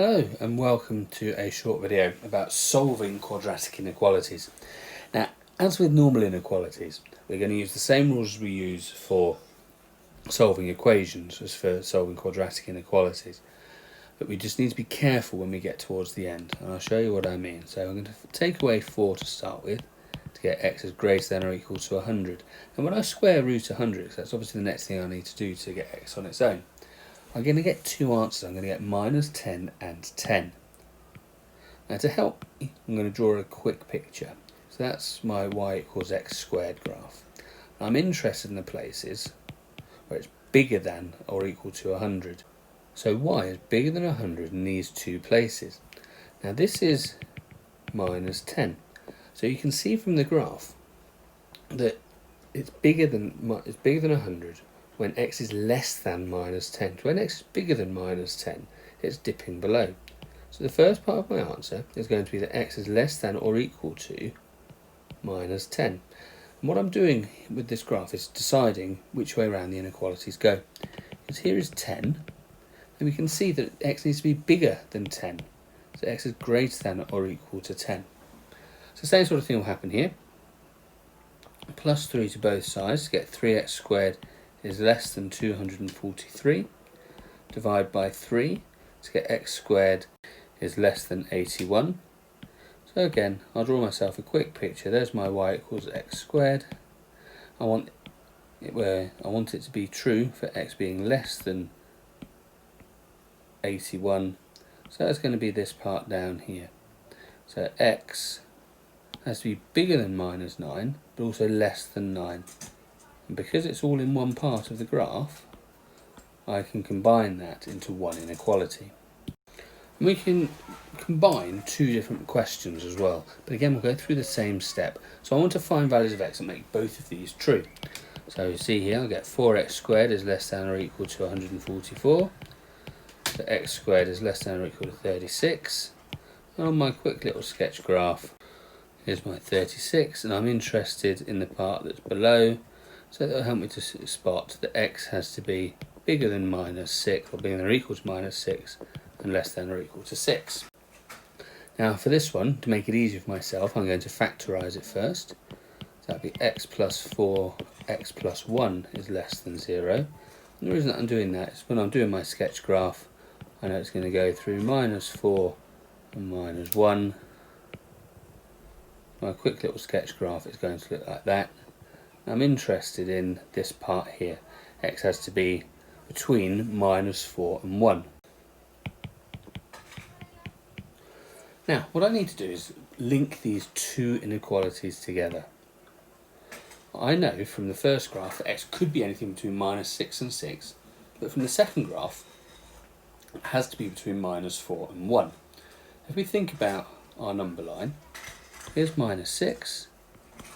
Hello and welcome to a short video about solving quadratic inequalities. Now, as with normal inequalities, we're going to use the same rules we use for solving equations as for solving quadratic inequalities. But we just need to be careful when we get towards the end, and I'll show you what I mean. So I'm going to take away 4 to start with to get x is greater than or equal to 100. And when I square root 100, because that's obviously the next thing I need to do to get x on its own, I'm going to get two answers. I'm going to get minus 10 and 10. Now to help me, I'm going to draw a quick picture. So that's my y equals x squared graph. I'm interested in the places where it's bigger than or equal to 100. So y is bigger than 100 in these two places. Now this is minus 10. So you can see from the graph that it's bigger than 100 when x is less than minus 10. When x is bigger than minus 10, it's dipping below. So the first part of my answer is going to be that x is less than or equal to minus 10. And what I'm doing with this graph is deciding which way around the inequalities go. Because here is 10, and we can see that x needs to be bigger than 10. So x is greater than or equal to 10. So the same sort of thing will happen here. Plus 3 to both sides to get 3x squared is less than 243. Divide by 3 to get x squared is less than 81. So again, I'll draw myself a quick picture. There's my y equals x squared. I want it to be true for x being less than 81. So that's going to be this part down here. So x has to be bigger than minus 9, but also less than 9. And because it's all in one part of the graph, I can combine that into one inequality. And we can combine two different questions as well, but again we'll go through the same step. So I want to find values of x that make both of these true. So you see here I'll get 4x squared is less than or equal to 144. So x squared is less than or equal to 36. And on my quick little sketch graph, here's my 36, and I'm interested in the part that's below. So that'll help me to spot that x has to be bigger than minus 6, or bigger than or equal to minus 6, and less than or equal to 6. Now for this one, to make it easier for myself, I'm going to factorise it first. So that'll be x plus 4, x plus 1 is less than 0. And the reason that I'm doing that is when I'm doing my sketch graph, I know it's going to go through minus 4 and minus 1. My quick little sketch graph is going to look like that. I'm interested in this part here. X has to be between minus 4 and 1. Now, what I need to do is link these two inequalities together. I know from the first graph that x could be anything between minus 6 and 6, but from the second graph, it has to be between minus 4 and 1. If we think about our number line, here's minus 6,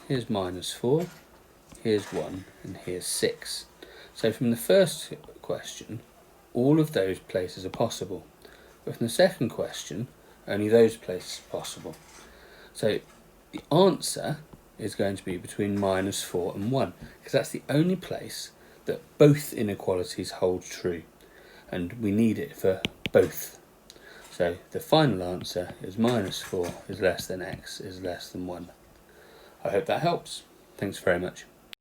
here's minus 4, here's 1, and here's 6. So from the first question, all of those places are possible. But from the second question, only those places are possible. So the answer is going to be between minus 4 and 1, because that's the only place that both inequalities hold true. And we need it for both. So the final answer is minus 4 is less than x is less than 1. I hope that helps. Thanks very much.